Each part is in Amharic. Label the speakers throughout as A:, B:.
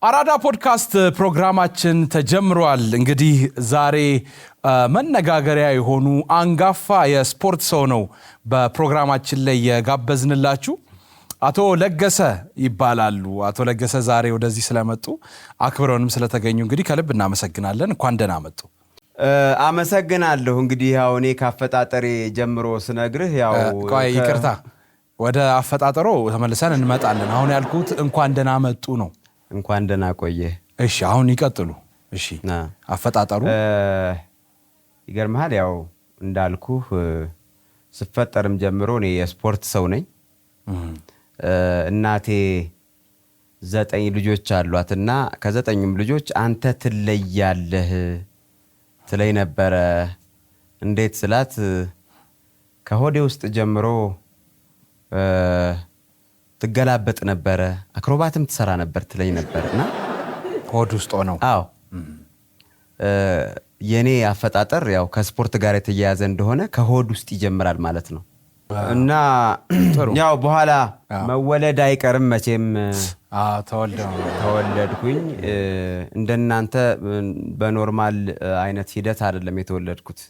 A: አራዳ ፖድካስት ፕሮግራማችን ተጀምሯል። እንግዲህ ዛሬ መነጋገሪያ የሆኑ አንጋፋ የስፖርት ሰው ነው በፕሮግራማችን ላይ የጋበዝንላችሁ። አቶ ለገሰ ይባላሉ። አቶ ለገሰ ዛሬ ወደዚህ ስለመጡ አክብረውንም ስለተገኙ እንግዲህ ከልብ እናመሰግናለን። እንኳን ደህና መጡ።
B: አመሰግናለሁ። እንግዲህ ያው እኔ ካፈጣጠሬ ጀምሮ ስነግርህ ያው
A: ቆይ ይቅርታ፣ ወደ አፈጣጠሮ ተመልሰን እንመጣለን። አሁን ያልኩት እንኳን ደህና መጡ ነው።
B: እንኳን ደህና ቆየ።
A: እሺ አሁን ይቀጥሉ። እሺ አፈጣጠሩ
B: ይገርምሃል። ያው እንዳልኩህ ስፈጠርም ጀምሮ እኔ የስፖርት ሰው ነኝ። እናቴ 9 ልጆች አሏትና ከ9ኙም ልጆች አንተ ትለያለህ ትለይ ነበረ። እንዴት ስላት ከሆዴ ውስጥ ጀምሮ ትገላበጥ ነበረ፣ አክሮባትም ትሰራ ነበር ትለይ ነበርና
A: ሆድ ውስጥ ነው።
B: አዎ የኔ አፈጣጠር ያው ከስፖርት ጋር የተያያዘ እንደሆነ ከሆድ ውስጥ ይጀምራል ማለት ነው። እና ያው በኋላ መወለድ አይቀርም መቼም። ተወለድኩኝ። እንደናንተ በኖርማል አይነት ሂደት አይደለም የተወለድኩት።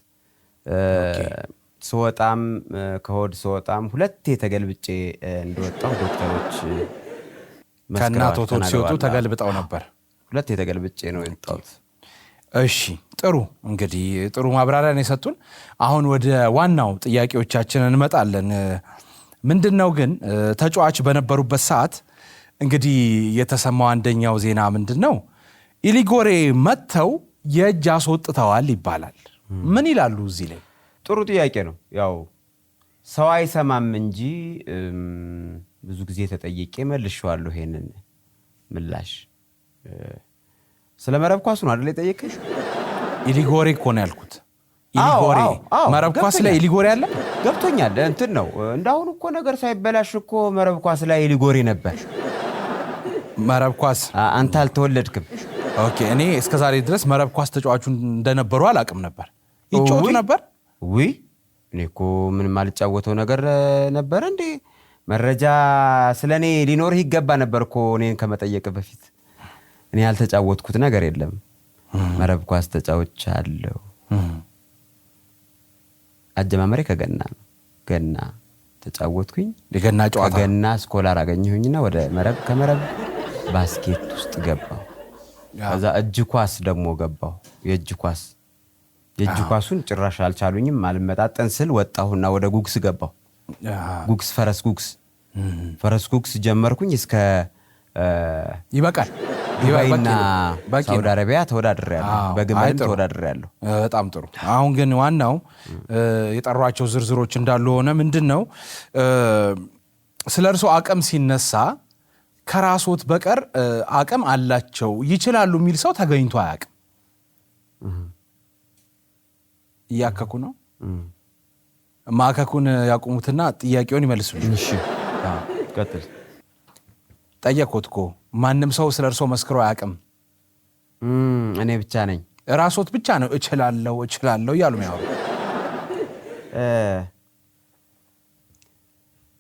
B: ስወጣም ከሆድ ስወጣም ሁለቴ ተገልብጬ እንደወጣው ዶክተሮች
A: ከእናቶች ሲወጡ ተገልብጠው ነበር።
B: ሁለቴ ተገልብጬ ነው የወጣሁት።
A: እሺ ጥሩ፣ እንግዲህ ጥሩ ማብራሪያ ነው የሰጡን። አሁን ወደ ዋናው ጥያቄዎቻችን እንመጣለን። ምንድነው ግን ተጫዋች በነበሩበት ሰዓት እንግዲህ የተሰማው አንደኛው ዜና ምንድነው? ኢሊጎሬ መተው የእጅ አስወጥተዋል ይባላል። ምን ይላሉ እዚህ ላይ?
B: ጥሩ ጥያቄ ነው። ያው ሰው አይሰማም እንጂ ብዙ ጊዜ ተጠይቄ መልሼዋለሁ ይሄንን ምላሽ። ስለ መረብ ኳስ ነው አይደል የጠየቀኝ?
A: ኢሊጎሬ እኮ ነው ያልኩት። ኢሊጎሬ መረብ ኳስ ላይ ኢሊጎሬ አለ?
B: ገብቶኛል። እንትን ነው እንዳሁን እኮ ነገር ሳይበላሽ እኮ መረብ ኳስ ላይ ኢሊጎሬ ነበር።
A: መረብ ኳስ
B: አንተ አልተወለድክም።
A: ኦኬ። እኔ እስከዛሬ ድረስ መረብ ኳስ ተጫዋቹ እንደነበሩ አላውቅም ነበር። ይጫወቱ ነበር?
B: ውይ እኔ እኮ ምንም አልጫወተው ነገር ነበር እንዴ? መረጃ ስለኔ ሊኖርህ ይገባ ነበር እኮ እኔን ከመጠየቅ በፊት። እኔ ያልተጫወትኩት ነገር የለም። መረብ ኳስ ተጫውቻለሁ። አጀማመሬ ከገና ነው። ገና ተጫወትኩኝ።
A: የገና ጨዋታ
B: ከገና ስኮላር አገኘሁኝና ወደ መረብ፣ ከመረብ ባስኬት ውስጥ ገባሁ። ከዛ እጅ ኳስ ደግሞ ገባሁ። የእጅ ኳሱን ጭራሽ አልቻሉኝም። አልመጣጠን ስል ወጣሁና ወደ ጉግስ ገባሁ። ጉግስ ፈረስ ጉግስ ጀመርኩኝ እስከ
A: ይበቃል
B: ዱባይና ሳውዲ አረቢያ ተወዳድሬያለሁ። በግመልም ተወዳድሬያለሁ።
A: በጣም ጥሩ። አሁን ግን ዋናው የጠሯቸው ዝርዝሮች እንዳሉ ሆነ ምንድነው ስለ እርሶ አቅም ሲነሳ ከራስዎት በቀር አቅም አላቸው ይችላሉ የሚል ሰው ተገኝቶ አያውቅም። እያከኩ ነው። ማከኩን ያቁሙትና ጥያቄውን ይመልሱልኝ።
B: እሺ ቀጥል።
A: ጠየቅኩት እኮ ማንም ሰው ስለ እርሶ መስክሮ አያውቅም።
B: እኔ ብቻ ነኝ።
A: ራስዎት ብቻ ነው እችላለሁ እያሉ ነው።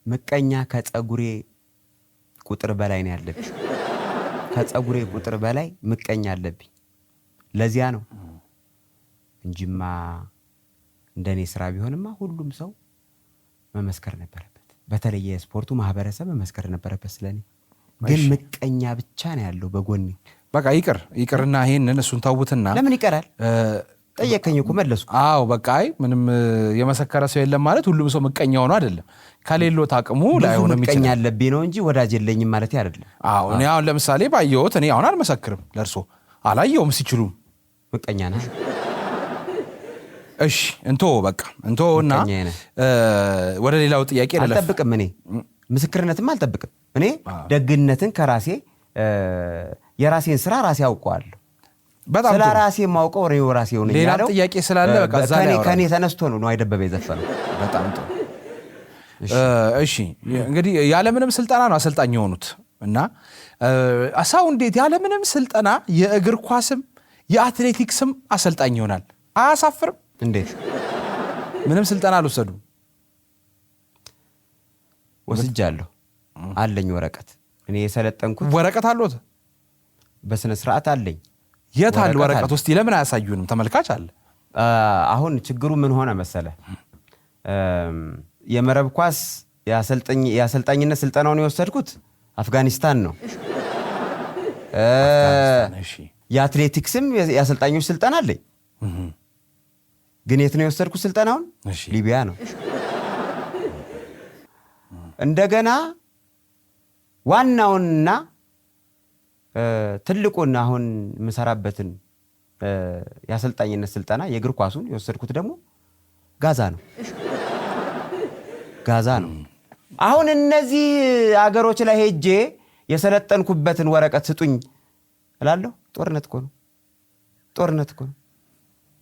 B: ምቀኛ ከጸጉሬ ቁጥር በላይ ነው ያለብኝ። ከጸጉሬ ቁጥር በላይ ምቀኛ አለብኝ። ለዚያ ነው እንጂማ እንደኔ ስራ ቢሆንማ ሁሉም ሰው መመስከር ነበረበት። በተለይ የስፖርቱ ማህበረሰብ መመስከር ነበረበት ስለኔ። ግን ምቀኛ ብቻ ነው ያለው በጎኔ።
A: በቃ ይቅርና ይሄንን እሱን ተውትና።
B: ለምን ይቀራል? ጠየቀኝ እኮ መለስኩ።
A: አዎ በቃ ምንም የመሰከረ ሰው የለም ማለት ሁሉም ሰው ምቀኛ ሆኖ አይደለም። ከሌሎት አቅሙ ላይ ሆነ
B: ምቀኛ አለብኝ ነው እንጂ ወዳጅ የለኝም ማለት አይደለም።
A: አዎ እኔ አሁን ለምሳሌ ባየሁት እኔ አሁን አልመሰክርም። ለርሶ አላየውም ሲችሉም
B: ምቀኛ ነህ።
A: እሺ እንቶና ወደ ሌላው ጥያቄ
B: አልጠብቅም። እኔ ምስክርነትም አልጠብቅም። እኔ ደግነትን ከራሴ የራሴን ስራ ራሴ አውቀዋለሁ።
A: በጣም
B: ስለ ራሴ ማውቀው ነው ራሴ ሆነ ያለው።
A: ሌላ ጥያቄ ስላለ በቃ
B: ከኔ ተነስቶ ነው አይደበበ የዘፈነው።
A: በጣም ጥሩ። እሺ እንግዲህ ያለምንም ስልጠና ነው አሰልጣኝ የሆኑት እና አሳው እንዴት ያለምንም ስልጠና የእግር ኳስም የአትሌቲክስም አሰልጣኝ ይሆናል? አያሳፍርም? እንዴት ምንም ስልጠና አልወሰዱም?
B: ወስጃለሁ። አለኝ ወረቀት። እኔ የሰለጠንኩት
A: ወረቀት አለዎት?
B: በስነ ስርዓት አለኝ።
A: የት አለ ወረቀት ውስጥ? ለምን አያሳዩንም? ተመልካች አለ።
B: አሁን ችግሩ ምን ሆነ መሰለ? የመረብ ኳስ የአሰልጣኝነት ስልጠናውን የወሰድኩት አፍጋኒስታን ነው። የአትሌቲክስም የአሰልጣኞች ስልጠና አለኝ። ግን የት ነው የወሰድኩት ስልጠናውን? ሊቢያ ነው። እንደገና ዋናውንና ትልቁን አሁን የምሰራበትን የአሰልጣኝነት ስልጠና የእግር ኳሱን የወሰድኩት ደግሞ ጋዛ ነው። አሁን እነዚህ አገሮች ላይ ሄጄ የሰለጠንኩበትን ወረቀት ስጡኝ እላለሁ። ጦርነት እኮ ነው።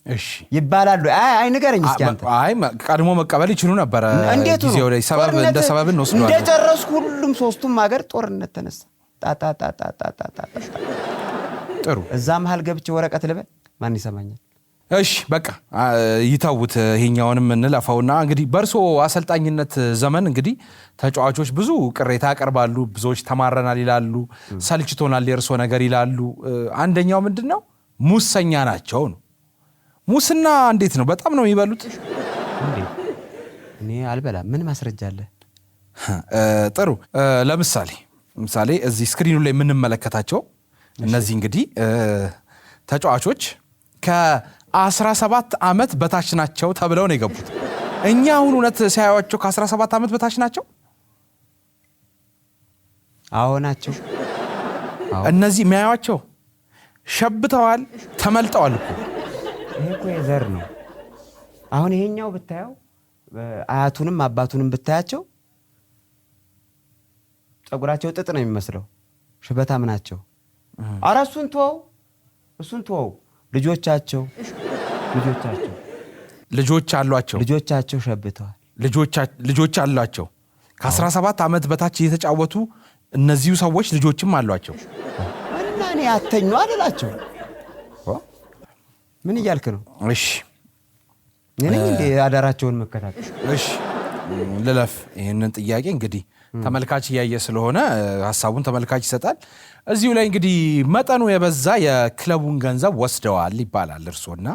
A: እሺ
B: ይባላሉ። አይ ንገረኝ እስኪ አንተ።
A: አይ ቀድሞ መቀበል ይችሉ ነበር። ጊዜው ላይ ሰበብ እንደ ሰበብ ነው ወስዷል።
B: እንደጨረስኩ ሁሉም ሶስቱም ሀገር ጦርነት ተነሳ።
A: ጥሩ።
B: እዛ መሀል ገብቼ ወረቀት ልበል ማን ይሰማኛል?
A: እሺ በቃ ይተውት፣ ይሄኛውንም እንለፈውና እንግዲህ በእርሶ አሰልጣኝነት ዘመን እንግዲህ ተጫዋቾች ብዙ ቅሬታ ያቀርባሉ። ብዙዎች ተማረናል ይላሉ፣ ሰልችቶናል የእርሶ ነገር ይላሉ። አንደኛው ምንድነው? ሙሰኛ ናቸው ነው። ሙስና እንዴት ነው? በጣም ነው የሚበሉት
B: እንዴ? እኔ አልበላም። ምን ማስረጃ አለ?
A: ጥሩ። ለምሳሌ እዚህ ስክሪኑ ላይ የምንመለከታቸው እነዚህ እንግዲህ ተጫዋቾች ከ17 ዓመት በታች ናቸው ተብለው ነው የገቡት። እኛ አሁን እውነት ሲያዩዋቸው ከ17 ዓመት በታች ናቸው?
B: አዎ ናቸው።
A: እነዚህ የሚያዩዋቸው ሸብተዋል፣ ተመልጠዋል እኮ።
B: ይሄ እኮ የዘር ነው። አሁን ይሄኛው ብታየው አያቱንም አባቱንም ብታያቸው ጸጉራቸው ጥጥ ነው የሚመስለው፣ ሽበታም ናቸው። ኧረ እሱን ተወው። ልጆች አሏቸው ሸብተዋል።
A: ልጆች አሏቸው። ከ17 ዓመት በታች እየተጫወቱ እነዚሁ ሰዎች ልጆችም አሏቸው።
B: እና እኔ አተኙ አልላቸው። ምን እያልክ ነው?
A: እሺ
B: እኔ እንዴ አዳራቸውን መከታተል።
A: እሺ ልለፍ ይሄንን ጥያቄ እንግዲህ ተመልካች እያየ ስለሆነ ሐሳቡን ተመልካች ይሰጣል። እዚሁ ላይ እንግዲህ መጠኑ የበዛ የክለቡን ገንዘብ ወስደዋል ይባላል እርሶና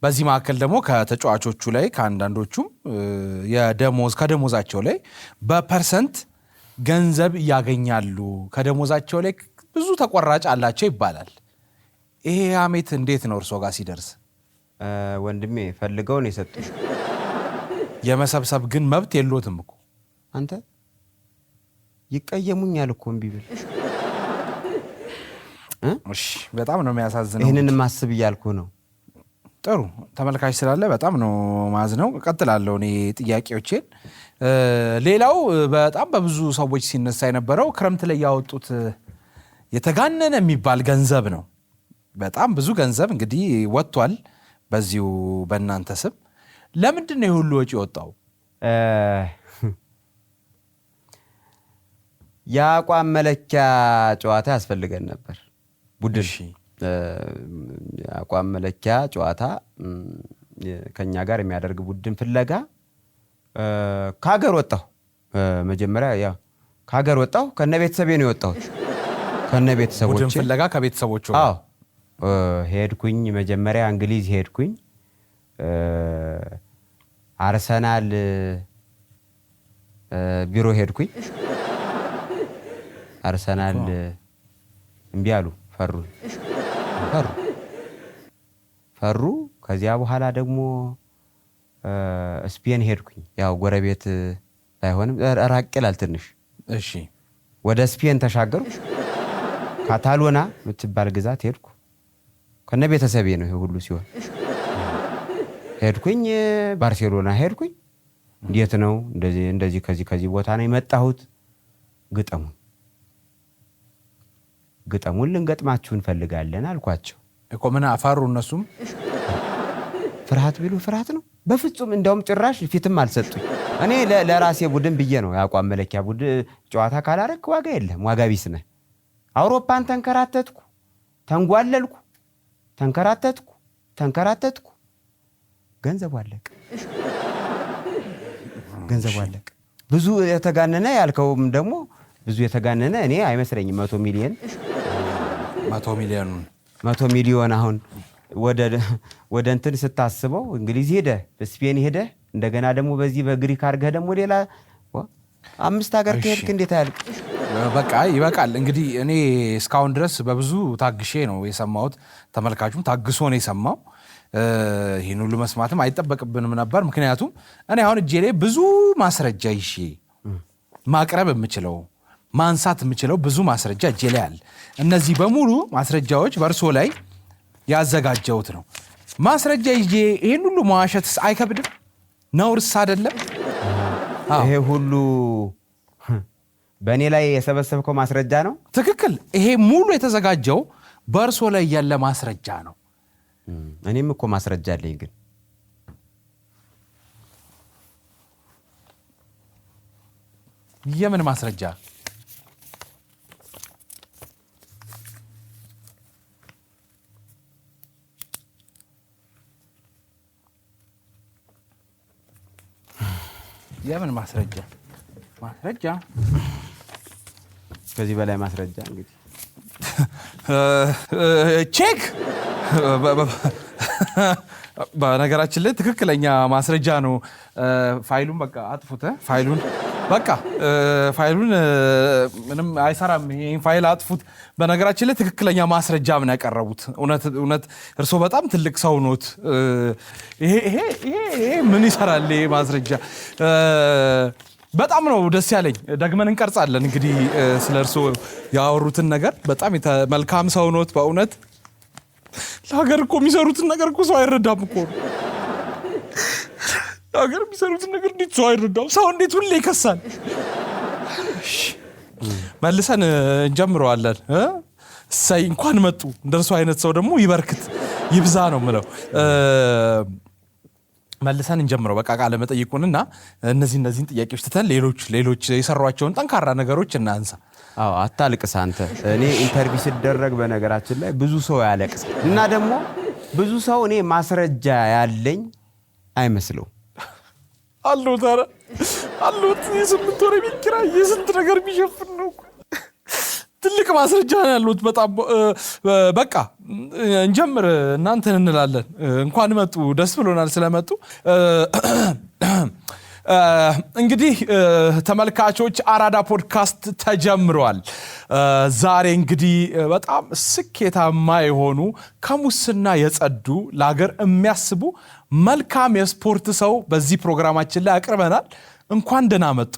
A: በዚህ መካከል ደግሞ ከተጫዋቾቹ ላይ ከአንዳንዶቹም ከደሞዛቸው ላይ በፐርሰንት ገንዘብ ያገኛሉ፣ ከደሞዛቸው ላይ ብዙ ተቆራጭ አላቸው ይባላል። ይሄ ሐሜት እንዴት ነው እርሶ ጋር ሲደርስ?
B: ወንድሜ ፈልገው ነው የሰጡኝ።
A: የመሰብሰብ ግን መብት የሎትም እኮ
B: አንተ። ይቀየሙኛል እኮ እምቢ ብል።
A: እሺ በጣም ነው የሚያሳዝነው።
B: ይሄንን ማስብ እያልኩ ነው።
A: ጥሩ ተመልካች ስላለ በጣም ነው ማዝነው። እቀጥላለሁ እኔ ጥያቄዎቼን። ሌላው በጣም በብዙ ሰዎች ሲነሳ የነበረው ክረምት ላይ ያወጡት የተጋነነ የሚባል ገንዘብ ነው። በጣም ብዙ ገንዘብ እንግዲህ ወጥቷል በዚሁ በእናንተ ስም። ለምንድን ነው የሁሉ ወጪ ወጣው? የአቋም መለኪያ ጨዋታ ያስፈልገን ነበር ቡድን። የአቋም መለኪያ ጨዋታ ከኛ ጋር የሚያደርግ ቡድን ፍለጋ ከሀገር ወጣሁ። መጀመሪያ ያው ከሀገር ወጣሁ። ከነ ቤተሰቤ ነው የወጣሁት። ከነ ቤተሰቦቼ ቡድን ፍለጋ ከቤተሰቦቹ
B: ሄድኩኝ። መጀመሪያ እንግሊዝ ሄድኩኝ። አርሰናል ቢሮ ሄድኩኝ። አርሰናል እምቢ አሉ፣ ፈሩ። ከዚያ በኋላ ደግሞ ስፔን ሄድኩኝ። ያው ጎረቤት ባይሆንም ራቅ ይላል ትንሽ።
A: እሺ
B: ወደ ስፔን ተሻገርኩ። ካታሎና የምትባል ግዛት ሄድኩ። ከነ ቤተሰቤ ነው ይሄ ሁሉ ሲሆን። ሄድኩኝ ባርሴሎና ሄድኩኝ። እንዴት ነው እንደዚህ ከዚህ ቦታ ነው የመጣሁት? ግጠሙን ልንገጥማችሁ እንፈልጋለን አልኳቸው
A: እኮ። ምን አፋሩ እነሱም?
B: ፍርሃት ቢሉ ፍርሃት ነው በፍጹም። እንደውም ጭራሽ ፊትም አልሰጡኝ። እኔ ለራሴ ቡድን ብዬ ነው የአቋም መለኪያ ቡድን ጨዋታ ካላረክ ዋጋ የለም፣ ዋጋ ቢስ ነህ። አውሮፓን ተንከራተትኩ፣ ተንጓለልኩ፣ ተንከራተትኩ። ገንዘቡ አለቀ። ብዙ የተጋነነ ያልከውም ደግሞ ብዙ የተጋነነ እኔ አይመስለኝም። 100 ሚሊዮን 100 ሚሊዮን አሁን ወደ እንትን ስታስበው እንግሊዝ ሄደ፣ ስፔን ሄደ፣ እንደገና ደግሞ በዚህ በግሪክ አድርገህ ደግሞ ሌላ 5 ሀገር ከሄድክ እንዴት አያልቅ?
A: በቃ ይበቃል። እንግዲህ እኔ እስካሁን ድረስ በብዙ ታግሼ ነው የሰማሁት። ተመልካቹም ታግሶ ነው የሰማው። ይህን ሁሉ መስማትም አይጠበቅብንም ነበር። ምክንያቱም እኔ አሁን እጄ ላይ ብዙ ማስረጃ ይዤ ማቅረብ የምችለው ማንሳት የምችለው ብዙ ማስረጃ እጄ ላይ አለ። እነዚህ በሙሉ ማስረጃዎች በእርሶ ላይ ያዘጋጀሁት ነው። ማስረጃ ይዤ ይህን ሁሉ መዋሸትስ አይከብድም? ነውርስ አይደለም?
B: ይሄ ሁሉ በእኔ ላይ የሰበሰብከው ማስረጃ ነው?
A: ትክክል። ይሄ ሙሉ የተዘጋጀው በእርሶ ላይ ያለ ማስረጃ ነው።
B: እኔም እኮ ማስረጃ አለኝ። ግን
A: የምን ማስረጃ? የምን ማስረጃ?
B: ከዚህ በላይ ማስረጃ እንግዲህ
A: ቼክ። በነገራችን ላይ ትክክለኛ ማስረጃ ነው። ፋይሉን በቃ አጥፉት። ፋይሉን ምንም አይሰራም። ይሄን ፋይል አጥፉት። በነገራችን ላይ ትክክለኛ ማስረጃ ምን ያቀረቡት? እውነት እርስዎ በጣም ትልቅ ሰው ኖት። ይሄ ምን ይሰራል? ይሄ ማስረጃ በጣም ነው ደስ ያለኝ። ደግመን እንቀርጻለን። እንግዲህ ስለ እርስዎ ያወሩትን ነገር በጣም መልካም ሰው ኖት በእውነት። ለሀገር እኮ የሚሰሩትን ነገር እኮ ሰው አይረዳም እኮ። ለሀገር የሚሰሩትን ነገር እንዴት ሰው አይረዳም? ሰው እንዴት ሁሌ ይከሳል? መልሰን እንጀምረዋለን። እሰይ እንኳን መጡ። እንደርሱ አይነት ሰው ደግሞ ይበርክት ይብዛ ነው የምለው። መልሰን እንጀምረው በቃ ቃለ መጠይቁንና እነዚህን ጥያቄዎች ትተን ሌሎች የሰሯቸውን ጠንካራ ነገሮች እናንሳ።
B: አታልቅስ አንተ። እኔ ኢንተርቪው ሲደረግ በነገራችን ላይ ብዙ ሰው ያለቅስ እና ደግሞ ብዙ ሰው እኔ ማስረጃ ያለኝ አይመስለው
A: አሉት። የስምንት ወር ቤት ኪራይ የስንት ነገር ቢሸፍን ነው። ትልቅ ማስረጃ ነው ያሉት። በጣም በቃ እንጀምር። እናንተን እንላለን። እንኳን መጡ። ደስ ብሎናል ስለመጡ። እንግዲህ ተመልካቾች አራዳ ፖድካስት ተጀምሯል። ዛሬ እንግዲህ በጣም ስኬታማ የሆኑ ከሙስና የጸዱ ለሀገር የሚያስቡ መልካም የስፖርት ሰው በዚህ ፕሮግራማችን ላይ አቅርበናል። እንኳን ደህና መጡ።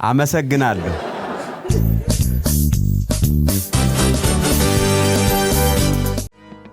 B: አመሰግናለሁ።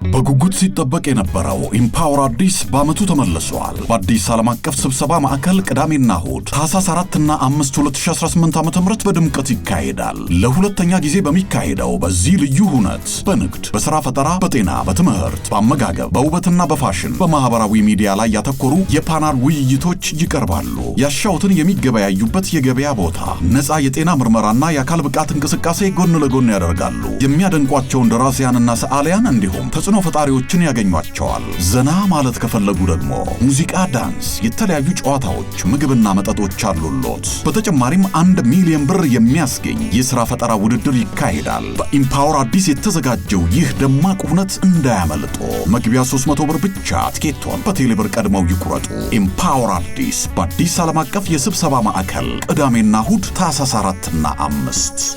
C: በጉጉት ሲጠበቅ የነበረው ኢምፓወር አዲስ በዓመቱ ተመልሷል። በአዲስ ዓለም አቀፍ ስብሰባ ማዕከል ቅዳሜና እሁድ ታህሳስ 4 እና 5 2018 ዓ.ም በድምቀት ይካሄዳል። ለሁለተኛ ጊዜ በሚካሄደው በዚህ ልዩ ሁነት በንግድ፣ በሥራ ፈጠራ፣ በጤና፣ በትምህርት፣ በአመጋገብ፣ በውበትና በፋሽን፣ በማህበራዊ ሚዲያ ላይ ያተኮሩ የፓናል ውይይቶች ይቀርባሉ። ያሻውትን የሚገበያዩበት የገበያ ቦታ፣ ነፃ የጤና ምርመራና የአካል ብቃት እንቅስቃሴ ጎን ለጎን ያደርጋሉ። የሚያደንቋቸውን ደራሲያንና ሰዓሊያን እንዲሁም ተጽዕኖ ፈጣሪዎችን ያገኟቸዋል። ዘና ማለት ከፈለጉ ደግሞ ሙዚቃ፣ ዳንስ፣ የተለያዩ ጨዋታዎች፣ ምግብና መጠጦች አሉሎት። በተጨማሪም 1 ሚሊዮን ብር የሚያስገኝ የሥራ ፈጠራ ውድድር ይካሄዳል። በኢምፓወር አዲስ የተዘጋጀው ይህ ደማቅ ሁነት እንዳያመልጦ። መግቢያ 300 ብር ብቻ። ትኬቶን በቴሌብር ቀድመው ይቁረጡ። ኢምፓወር አዲስ በአዲስ ዓለም አቀፍ የስብሰባ ማዕከል ቅዳሜና እሁድ ታህሳስ 4 እና 5